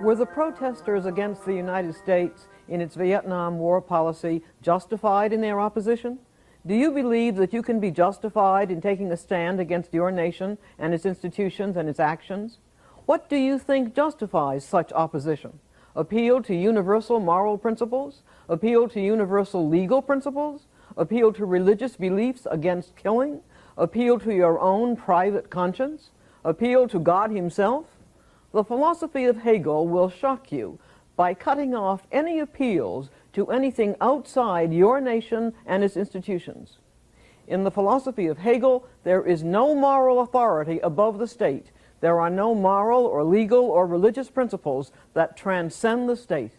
Were the protesters against the United States in its Vietnam War policy justified in their opposition? Do you believe that you can be justified in taking a stand against your nation and its institutions and its actions? What do you think justifies such opposition? Appeal to universal moral principles? Appeal to universal legal principles? Appeal to religious beliefs against killing? Appeal to your own private conscience? Appeal to God himself? The philosophy of Hegel will shock you by cutting off any appeals to anything outside your nation and its institutions. In the philosophy of Hegel, there is no moral authority above the state. There are no moral or legal or religious principles that transcend the state.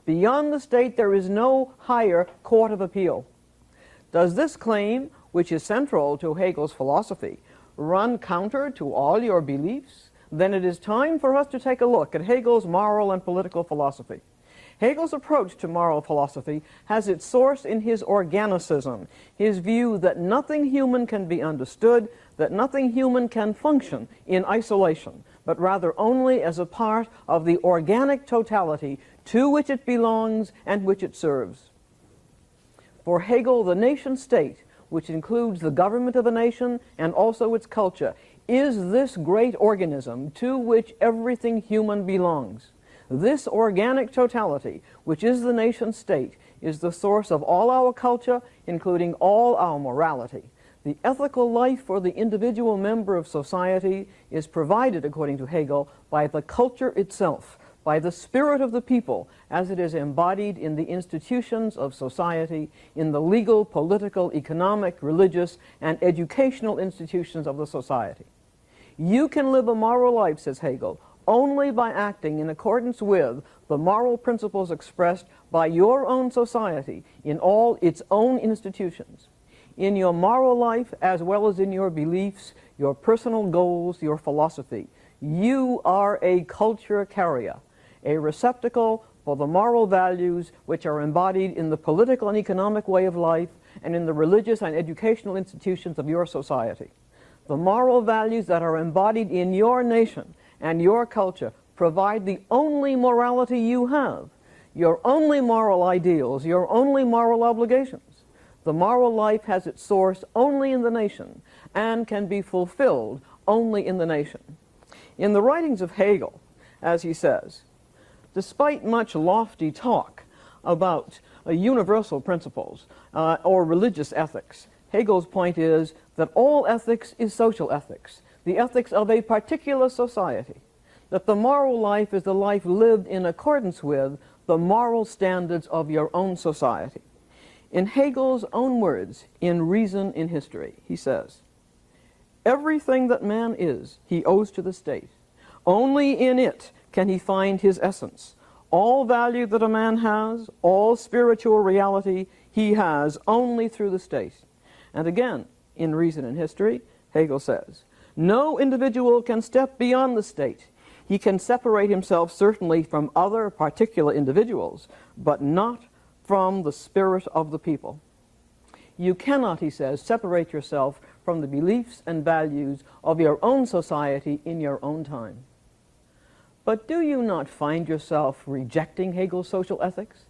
Beyond the state, there is no higher court of appeal. Does this claim, which is central to Hegel's philosophy, run counter to all your beliefs? Then it is time for us to take a look at Hegel's moral and political philosophy. Hegel's approach to moral philosophy has its source in his organicism, his view that nothing human can be understood, that nothing human can function in isolation, but rather only as a part of the organic totality to which it belongs and which it serves. For Hegel, the nation-state, which includes the government of a nation and also its culture, is this great organism to which everything human belongs. This organic totality, which is the nation-state, is the source of all our culture, including all our morality. The ethical life for the individual member of society is provided, according to Hegel, by the culture itself, by the spirit of the people as it is embodied in the institutions of society, in the legal, political, economic, religious, and educational institutions of the society. You can live a moral life, says Hegel, only by acting in accordance with the moral principles expressed by your own society in all its own institutions. In your moral life, as well as in your beliefs, your personal goals, your philosophy, you are a culture carrier, a receptacle for the moral values which are embodied in the political and economic way of life and in the religious and educational institutions of your society. The moral values that are embodied in your nation and your culture provide the only morality you have, your only moral ideals, your only moral obligations. The moral life has its source only in the nation and can be fulfilled only in the nation. In the writings of Hegel, as he says, despite much lofty talk about universal principles or religious ethics, Hegel's point is that all ethics is social ethics, the ethics of a particular society, that the moral life is the life lived in accordance with the moral standards of your own society. In Hegel's own words, in Reason in History, he says, "Everything that man is, he owes to the state. Only in it can he find his essence. All value that a man has, all spiritual reality, he has only through the state." And again, in Reason in History, Hegel says, "No individual can step beyond the state. He can separate himself certainly from other particular individuals, but not from the spirit of the people." You cannot, he says, separate yourself from the beliefs and values of your own society in your own time. But do you not find yourself rejecting Hegel's social ethics?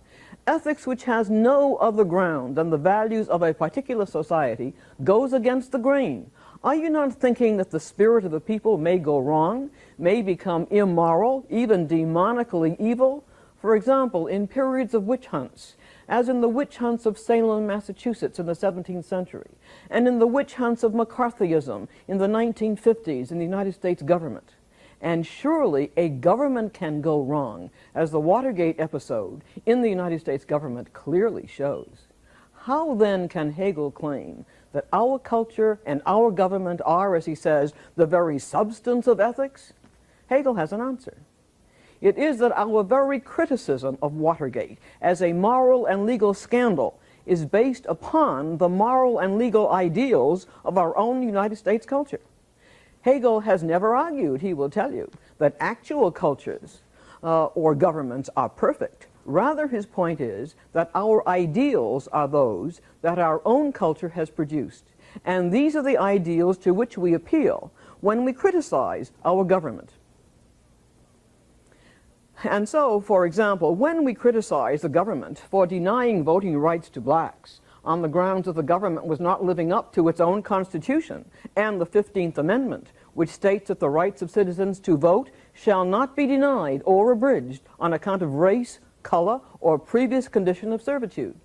Ethics which has no other ground than the values of a particular society goes against the grain. Are you not thinking that the spirit of a people may go wrong, may become immoral, even demonically evil? For example, in periods of witch hunts, as in the witch hunts of Salem, Massachusetts in the 17th century, and in the witch hunts of McCarthyism in the 1950s in the United States government. And surely a government can go wrong, as the Watergate episode in the United States government clearly shows. How then can Hegel claim that our culture and our government are, as he says, the very substance of ethics? Hegel has an answer. It is that our very criticism of Watergate as a moral and legal scandal is based upon the moral and legal ideals of our own United States culture. Hegel has never argued, he will tell you, that actual cultures or governments are perfect. Rather, his point is that our ideals are those that our own culture has produced. And these are the ideals to which we appeal when we criticize our government. And so, for example, when we criticize the government for denying voting rights to blacks on the grounds that the government was not living up to its own constitution and the 15th Amendment, which states that the rights of citizens to vote shall not be denied or abridged on account of race, color, or previous condition of servitude.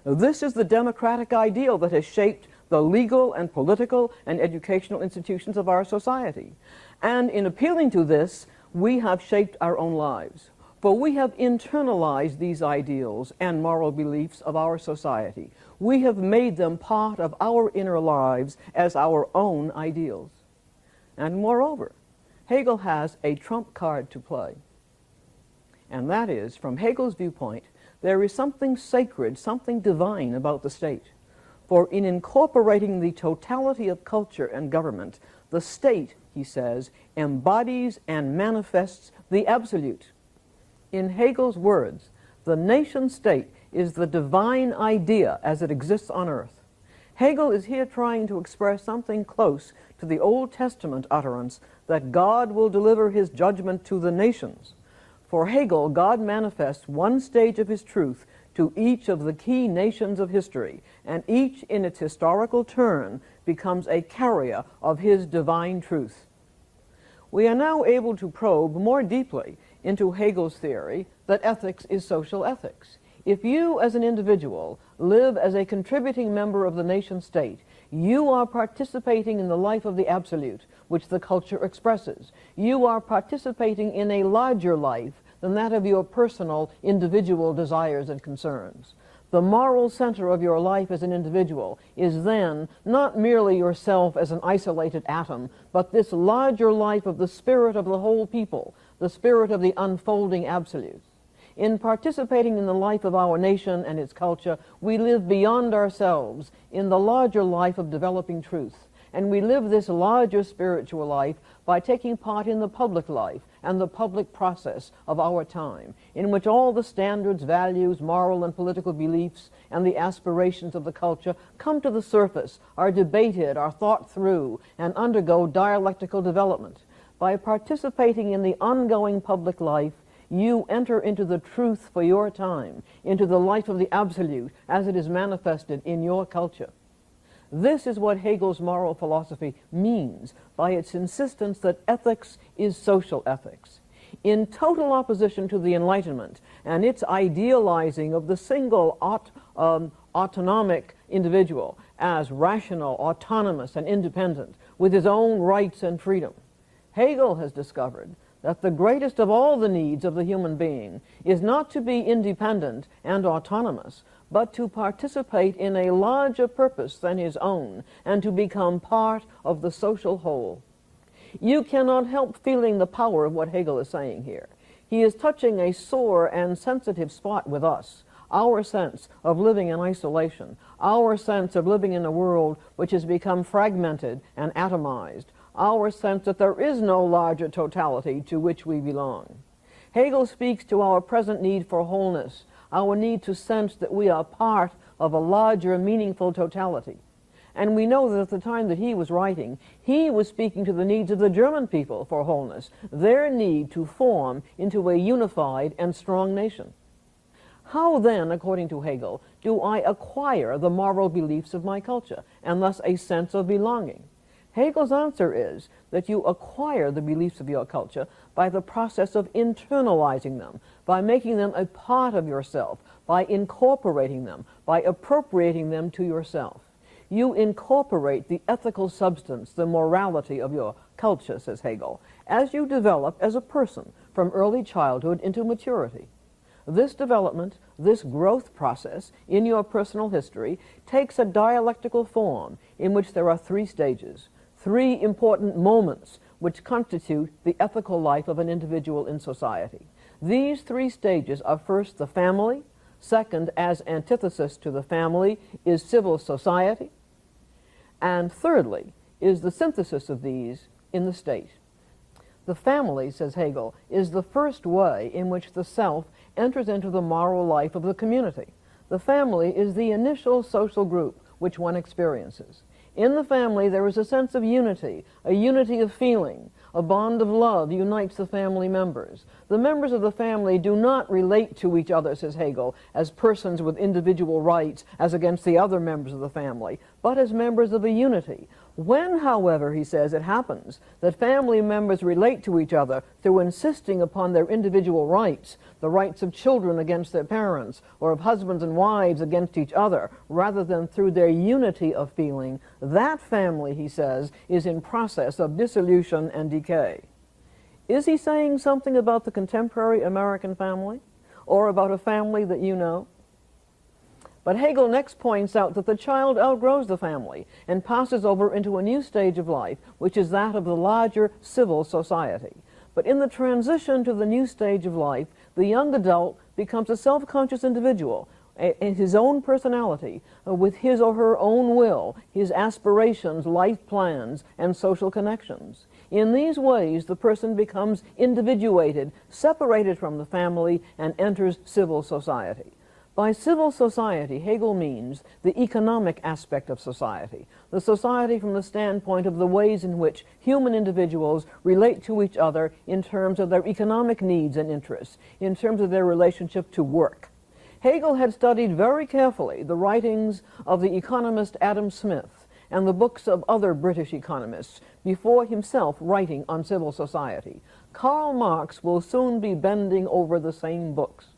This is the democratic ideal that has shaped the legal and political and educational institutions of our society. And in appealing to this, we have shaped our own lives. For we have internalized these ideals and moral beliefs of our society. We have made them part of our inner lives as our own ideals. And moreover, Hegel has a trump card to play. And that is, from Hegel's viewpoint, there is something sacred, something divine about the state. For in incorporating the totality of culture and government, the state, he says, embodies and manifests the absolute. In Hegel's words, the nation-state is the divine idea as it exists on earth. Hegel is here trying to express something close to the Old Testament utterance that God will deliver his judgment to the nations. For Hegel, God manifests one stage of his truth to each of the key nations of history, and each in its historical turn becomes a carrier of his divine truth. We are now able to probe more deeply into Hegel's theory that ethics is social ethics. If you as an individual live as a contributing member of the nation state, you are participating in the life of the absolute, which the culture expresses. You are participating in a larger life than that of your personal, individual desires and concerns. The moral center of your life as an individual is then not merely yourself as an isolated atom, but this larger life of the spirit of the whole people, the spirit of the unfolding absolute. In participating in the life of our nation and its culture, we live beyond ourselves in the larger life of developing truth. And we live this larger spiritual life by taking part in the public life and the public process of our time, in which all the standards, values, moral and political beliefs, and the aspirations of the culture come to the surface, are debated, are thought through, and undergo dialectical development. By participating in the ongoing public life, you enter into the truth for your time, into the life of the absolute as it is manifested in your culture. This is what Hegel's moral philosophy means by its insistence that ethics is social ethics. In total opposition to the Enlightenment and its idealizing of the single autonomic individual as rational, autonomous, and independent with his own rights and freedom, Hegel has discovered that the greatest of all the needs of the human being is not to be independent and autonomous, but to participate in a larger purpose than his own and to become part of the social whole. You cannot help feeling the power of what Hegel is saying here. He is touching a sore and sensitive spot with us, our sense of living in isolation, our sense of living in a world which has become fragmented and atomized, our sense that there is no larger totality to which we belong. Hegel speaks to our present need for wholeness, our need to sense that we are part of a larger, meaningful totality. And we know that at the time that he was writing, he was speaking to the needs of the German people for wholeness, their need to form into a unified and strong nation. How then, according to Hegel, do I acquire the moral beliefs of my culture, and thus a sense of belonging? Hegel's answer is that you acquire the beliefs of your culture by the process of internalizing them, by making them a part of yourself, by incorporating them, by appropriating them to yourself. You incorporate the ethical substance, the morality of your culture, says Hegel, as you develop as a person from early childhood into maturity. This development, this growth process in your personal history takes a dialectical form in which there are three stages, three important moments which constitute the ethical life of an individual in society. These three stages are first the family, second, as antithesis to the family, is civil society, and thirdly, is the synthesis of these in the state. The family, says Hegel, is the first way in which the self enters into the moral life of the community. The family is the initial social group which one experiences. In the family, there is a sense of unity, a unity of feeling. A bond of love unites the family members. The members of the family do not relate to each other, says Hegel, as persons with individual rights as against the other members of the family, but as members of a unity. When, however, he says, it happens that family members relate to each other through insisting upon their individual rights, the rights of children against their parents, or of husbands and wives against each other, rather than through their unity of feeling, that family, he says, is in process of dissolution and decay. Is he saying something about the contemporary American family, or about a family that you know? But Hegel next points out that the child outgrows the family and passes over into a new stage of life, which is that of the larger civil society. But in the transition to the new stage of life, the young adult becomes a self-conscious individual in his own personality, with his or her own will, his aspirations, life plans, and social connections. In these ways, the person becomes individuated, separated from the family, and enters civil society. By civil society, Hegel means the economic aspect of society, the society from the standpoint of the ways in which human individuals relate to each other in terms of their economic needs and interests, in terms of their relationship to work. Hegel had studied very carefully the writings of the economist Adam Smith and the books of other British economists before himself writing on civil society. Karl Marx will soon be bending over the same books.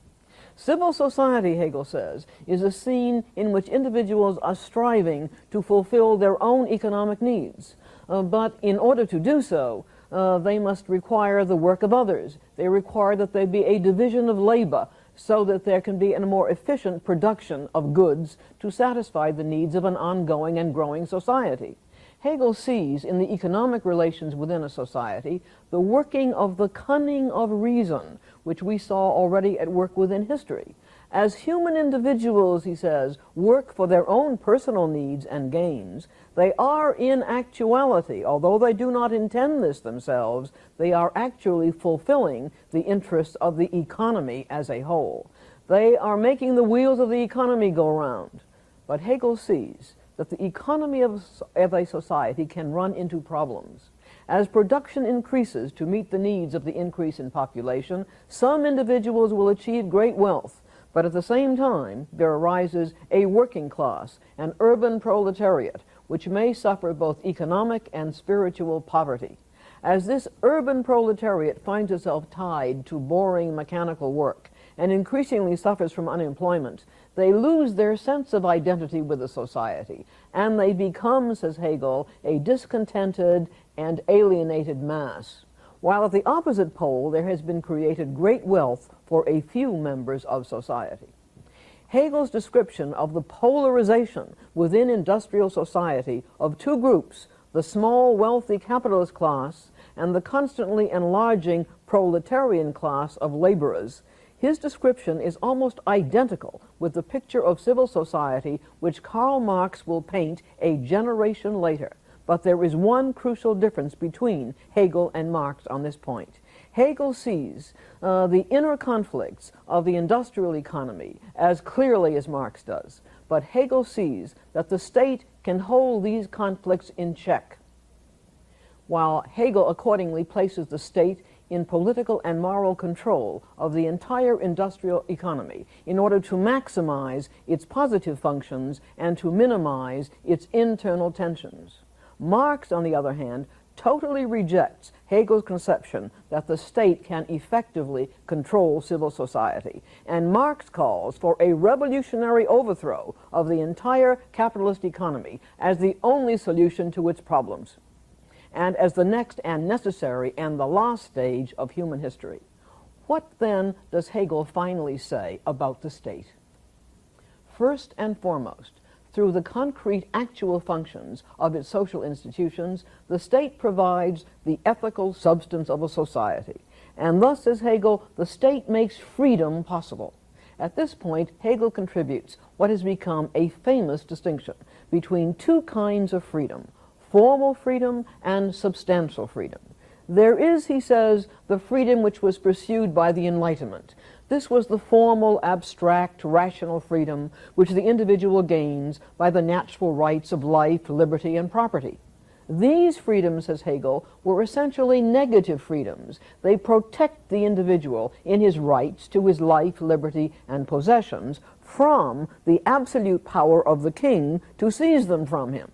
Civil society, Hegel says, is a scene in which individuals are striving to fulfill their own economic needs. But in order to do so, they must require the work of others. They require that there be a division of labor so that there can be a more efficient production of goods to satisfy the needs of an ongoing and growing society. Hegel sees in the economic relations within a society the working of the cunning of reason, which we saw already at work within history. As human individuals, he says, work for their own personal needs and gains, they are in actuality, although they do not intend this themselves, they are actually fulfilling the interests of the economy as a whole. They are making the wheels of the economy go round. But Hegel sees that the economy of a society can run into problems. As production increases to meet the needs of the increase in population, some individuals will achieve great wealth, but at the same time there arises a working class, an urban proletariat, which may suffer both economic and spiritual poverty. As this urban proletariat finds itself tied to boring mechanical work and increasingly suffers from unemployment, they lose their sense of identity with the society, and they become, says Hegel, a discontented and alienated mass. While at the opposite pole there has been created great wealth for a few members of society. Hegel's description of the polarization within industrial society of two groups, the small wealthy capitalist class and the constantly enlarging proletarian class of laborers, his description is almost identical with the picture of civil society which Karl Marx will paint a generation later. But there is one crucial difference between Hegel and Marx on this point. Hegel sees the inner conflicts of the industrial economy as clearly as Marx does, but Hegel sees that the state can hold these conflicts in check, while Hegel accordingly places the state in political and moral control of the entire industrial economy in order to maximize its positive functions and to minimize its internal tensions. Marx, on the other hand, totally rejects Hegel's conception that the state can effectively control civil society, and Marx calls for a revolutionary overthrow of the entire capitalist economy as the only solution to its problems, and as the next and necessary and the last stage of human history. What then does Hegel finally say about the state? First and foremost, through the concrete actual functions of its social institutions, the state provides the ethical substance of a society. And thus, says Hegel, the state makes freedom possible. At this point, Hegel contributes what has become a famous distinction between two kinds of freedom: formal freedom and substantial freedom. There is, he says, the freedom which was pursued by the Enlightenment, This was the formal, abstract, rational freedom which the individual gains by the natural rights of life, liberty, and property. These freedoms, says Hegel, were essentially negative freedoms. They protect the individual in his rights to his life, liberty, and possessions from the absolute power of the king to seize them from him.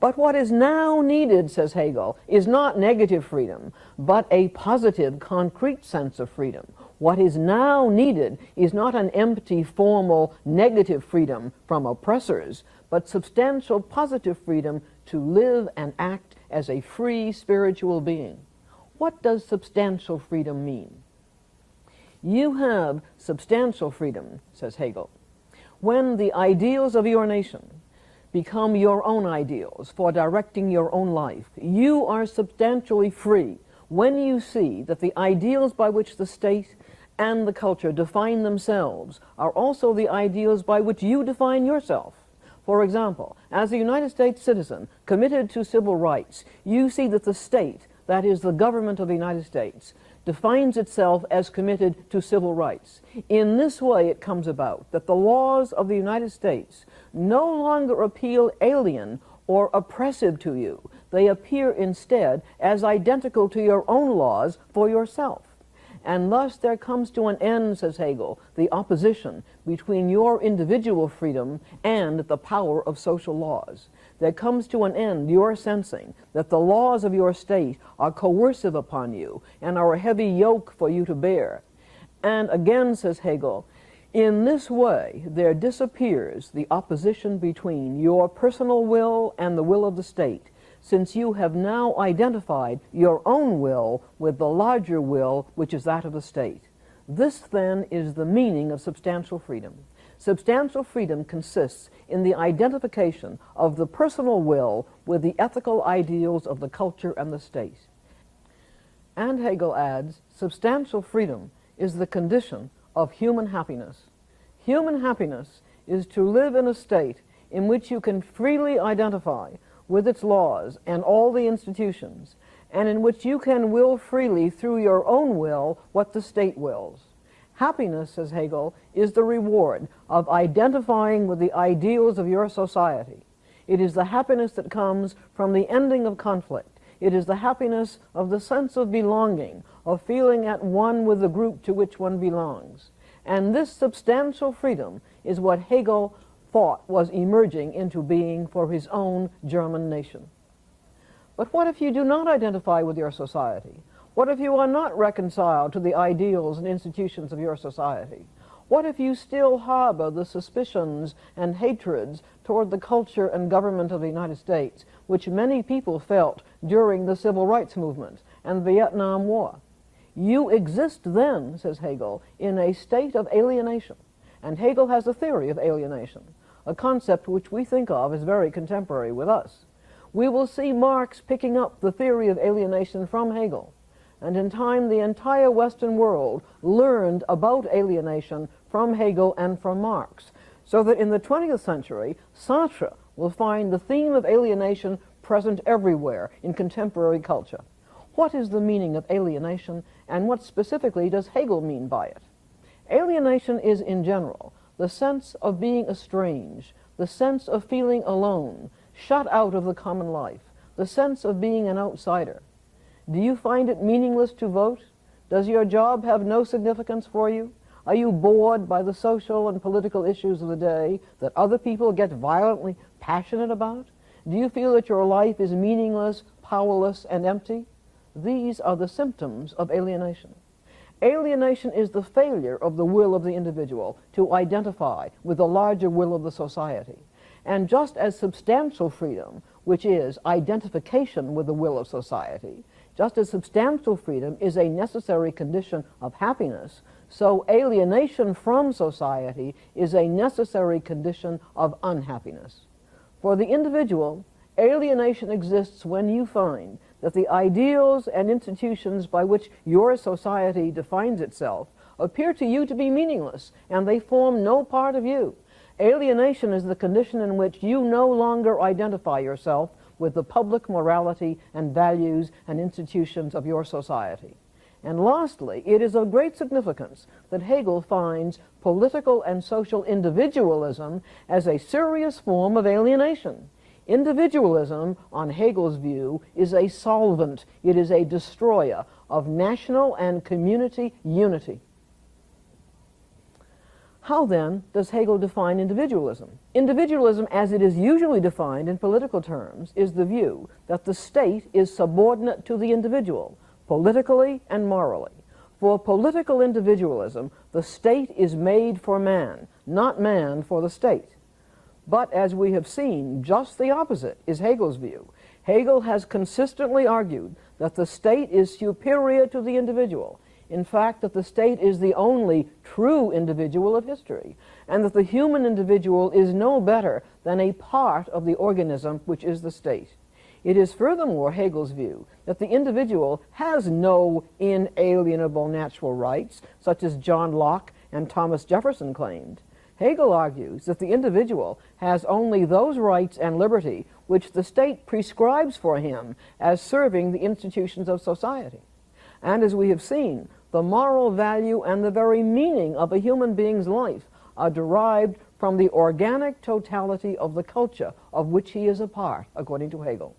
But what is now needed, says Hegel, is not negative freedom, but a positive, concrete sense of freedom. What is now needed is not an empty, formal, negative freedom from oppressors, but substantial, positive freedom to live and act as a free spiritual being. What does substantial freedom mean? You have substantial freedom, says Hegel, when the ideals of your nation become your own ideals for directing your own life. You are substantially free when you see that the ideals by which the state and the culture define themselves are also the ideals by which you define yourself. For example, as a United States citizen committed to civil rights, you see that the state, that is the government of the United States, defines itself as committed to civil rights. In this way it comes about that the laws of the United States no longer appeal alien or oppressive to you. They appear instead as identical to your own laws for yourself. And thus there comes to an end, says Hegel, the opposition between your individual freedom and the power of social laws. There comes to an end your sensing that the laws of your state are coercive upon you and are a heavy yoke for you to bear. And again, says Hegel, in this way there disappears the opposition between your personal will and the will of the state, since you have now identified your own will with the larger will, which is that of the state. This, then, is the meaning of substantial freedom. Substantial freedom consists in the identification of the personal will with the ethical ideals of the culture and the state. And Hegel adds, substantial freedom is the condition of human happiness. Human happiness is to live in a state in which you can freely identify with its laws and all the institutions, and in which you can will freely through your own will what the state wills. Happiness, says Hegel, is the reward of identifying with the ideals of your society. It is the happiness that comes from the ending of conflict. It is the happiness of the sense of belonging, of feeling at one with the group to which one belongs. And this substantial freedom is what Hegel thought was emerging into being for his own German nation. But what if you do not identify with your society? What if you are not reconciled to the ideals and institutions of your society? What if you still harbor the suspicions and hatreds toward the culture and government of the United States, which many people felt during the Civil Rights Movement and the Vietnam War? You exist then, says Hegel, in a state of alienation. And Hegel has a theory of alienation, a concept which we think of as very contemporary with us. We will see Marx picking up the theory of alienation from Hegel, and in time the entire Western world learned about alienation from Hegel and from Marx, so that in the 20th century, Sartre will find the theme of alienation present everywhere in contemporary culture. What is the meaning of alienation, and what specifically does Hegel mean by it? Alienation is, in general, the sense of being estranged, the sense of feeling alone, shut out of the common life, the sense of being an outsider. Do you find it meaningless to vote? Does your job have no significance for you? Are you bored by the social and political issues of the day that other people get violently passionate about? Do you feel that your life is meaningless, powerless, and empty? These are the symptoms of alienation. Alienation is the failure of the will of the individual to identify with the larger will of the society. And just as substantial freedom, which is identification with the will of society, just as substantial freedom is a necessary condition of happiness, so alienation from society is a necessary condition of unhappiness. For the individual, alienation exists when you find that the ideals and institutions by which your society defines itself appear to you to be meaningless, and they form no part of you. Alienation is the condition in which you no longer identify yourself with the public morality and values and institutions of your society. And lastly, it is of great significance that Hegel finds political and social individualism as a serious form of alienation. Individualism, on Hegel's view, is a solvent, it is a destroyer of national and community unity. How then does Hegel define individualism? Individualism, as it is usually defined in political terms, is the view that the state is subordinate to the individual, politically and morally. For political individualism, the state is made for man, not man for the state. But as we have seen, just the opposite is Hegel's view. Hegel has consistently argued that the state is superior to the individual. In fact, that the state is the only true individual of history, and that the human individual is no better than a part of the organism which is the state. It is furthermore Hegel's view that the individual has no inalienable natural rights, such as John Locke and Thomas Jefferson claimed. Hegel argues that the individual has only those rights and liberty which the state prescribes for him as serving the institutions of society. And as we have seen, the moral value and the very meaning of a human being's life are derived from the organic totality of the culture of which he is a part, according to Hegel.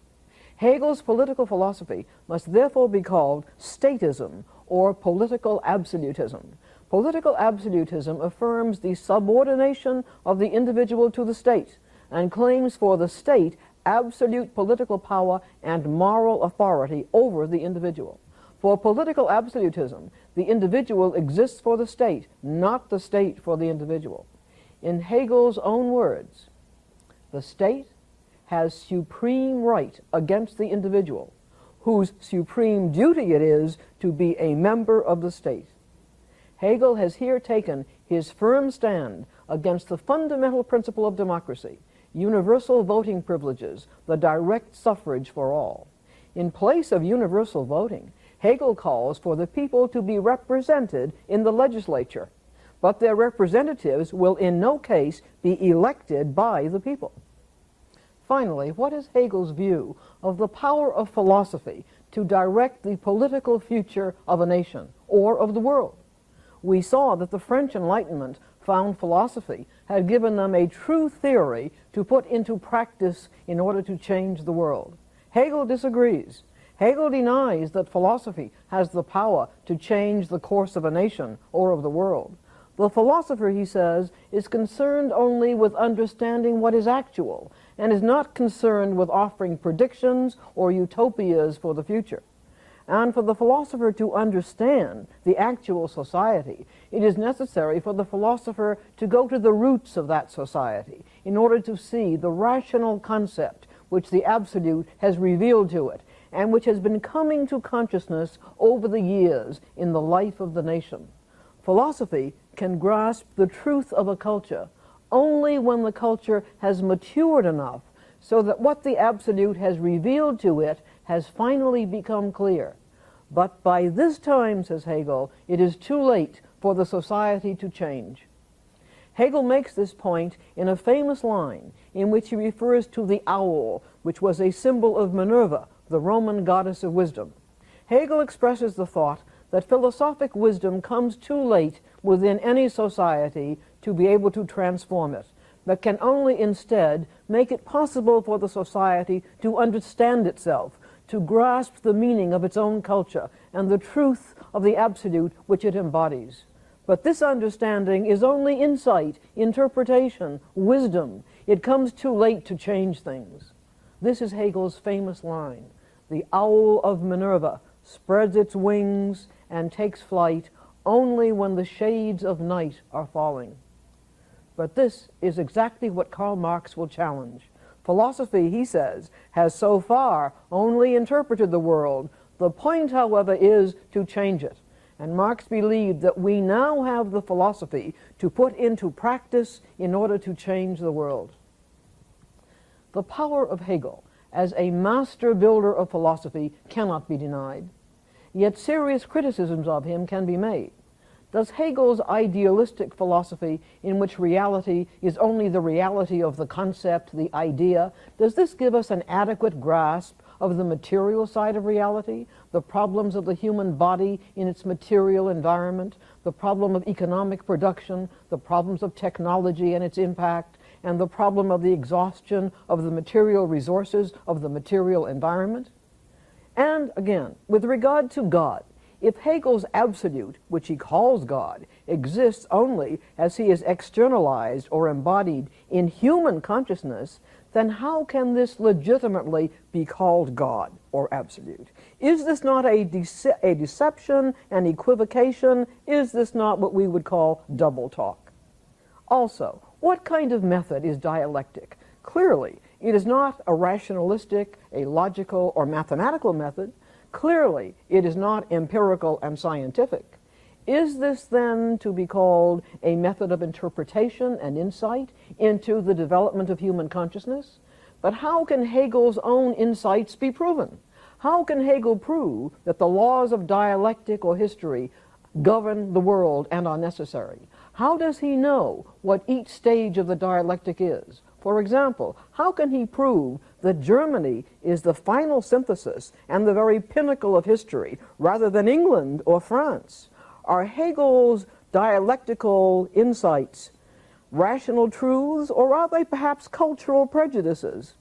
Hegel's political philosophy must therefore be called statism, or political absolutism. Political absolutism affirms the subordination of the individual to the state and claims for the state absolute political power and moral authority over the individual. For political absolutism, the individual exists for the state, not the state for the individual. In Hegel's own words, the state has supreme right against the individual, whose supreme duty it is to be a member of the state. Hegel has here taken his firm stand against the fundamental principle of democracy, universal voting privileges, the direct suffrage for all. In place of universal voting, Hegel calls for the people to be represented in the legislature, but their representatives will in no case be elected by the people. Finally, what is Hegel's view of the power of philosophy to direct the political future of a nation or of the world? We saw that the French Enlightenment found philosophy had given them a true theory to put into practice in order to change the world. Hegel disagrees. Hegel denies that philosophy has the power to change the course of a nation or of the world. The philosopher, he says, is concerned only with understanding what is actual and is not concerned with offering predictions or utopias for the future. And for the philosopher to understand the actual society, it is necessary for the philosopher to go to the roots of that society in order to see the rational concept which the Absolute has revealed to it and which has been coming to consciousness over the years in the life of the nation. Philosophy can grasp the truth of a culture only when the culture has matured enough so that what the Absolute has revealed to it has finally become clear. But by this time, says Hegel, it is too late for the society to change. Hegel makes this point in a famous line in which he refers to the owl, which was a symbol of Minerva, the Roman goddess of wisdom. Hegel expresses the thought that philosophic wisdom comes too late within any society to be able to transform it, but can only instead make it possible for the society to understand itself, to grasp the meaning of its own culture and the truth of the Absolute which it embodies. But this understanding is only insight, interpretation, wisdom. It comes too late to change things. This is Hegel's famous line. The owl of Minerva spreads its wings and takes flight only when the shades of night are falling. But this is exactly what Karl Marx will challenge. Philosophy, he says, has so far only interpreted the world. The point, however, is to change it. And Marx believed that we now have the philosophy to put into practice in order to change the world. The power of Hegel as a master builder of philosophy cannot be denied. Yet serious criticisms of him can be made. Does Hegel's idealistic philosophy, in which reality is only the reality of the concept, the idea, does this give us an adequate grasp of the material side of reality, the problems of the human body in its material environment, the problem of economic production, the problems of technology and its impact, and the problem of the exhaustion of the material resources of the material environment. And again, with regard to God, if Hegel's absolute, which he calls God, exists only as he is externalized or embodied in human consciousness, then how can this legitimately be called God or absolute? Is this not a deception, an equivocation? Is this not what we would call double talk? Also, what kind of method is dialectic? Clearly, it is not a rationalistic, a logical, or mathematical method. Clearly, it is not empirical and scientific. Is this then to be called a method of interpretation and insight into the development of human consciousness? But how can Hegel's own insights be proven? How can Hegel prove that the laws of dialectic or history govern the world and are necessary? How does he know what each stage of the dialectic is? For example, how can he prove that Germany is the final synthesis and the very pinnacle of history, rather than England or France? Are Hegel's dialectical insights rational truths, or are they perhaps cultural prejudices?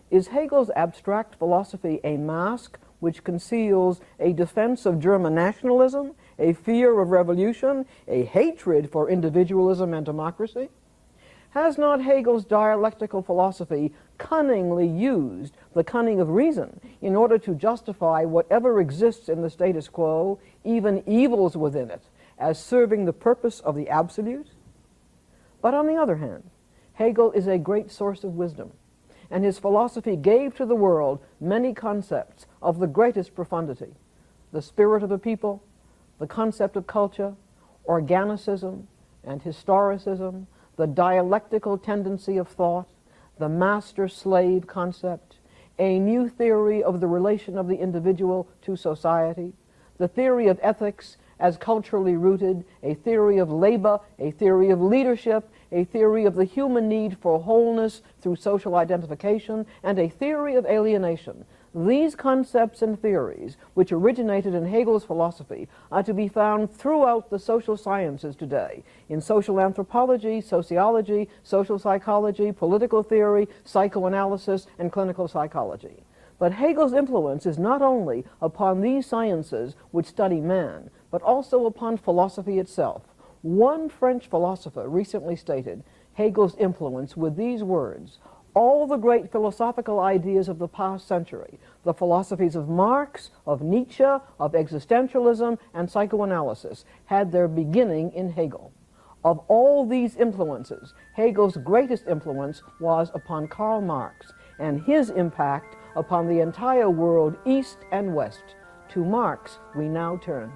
Is Hegel's abstract philosophy a mask which conceals a defense of German nationalism, a fear of revolution, a hatred for individualism and democracy? Has not Hegel's dialectical philosophy cunningly used the cunning of reason in order to justify whatever exists in the status quo, even evils within it, as serving the purpose of the absolute? But on the other hand, Hegel is a great source of wisdom, and his philosophy gave to the world many concepts of the greatest profundity: the spirit of the people, the concept of culture, organicism and historicism, the dialectical tendency of thought, the master-slave concept, a new theory of the relation of the individual to society, the theory of ethics as culturally rooted, a theory of labor, a theory of leadership, a theory of the human need for wholeness through social identification, and a theory of alienation. These concepts and theories, which originated in Hegel's philosophy, are to be found throughout the social sciences today, in social anthropology, sociology, social psychology, political theory, psychoanalysis, and clinical psychology. But Hegel's influence is not only upon these sciences which study man, but also upon philosophy itself. One French philosopher recently stated Hegel's influence with these words: all the great philosophical ideas of the past century, the philosophies of Marx, of Nietzsche, of existentialism, and psychoanalysis, had their beginning in Hegel. Of all these influences, Hegel's greatest influence was upon Karl Marx, and his impact upon the entire world, East and West. To Marx we now turn.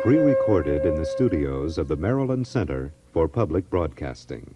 Pre-recorded in the studios of the Maryland Center for Public Broadcasting.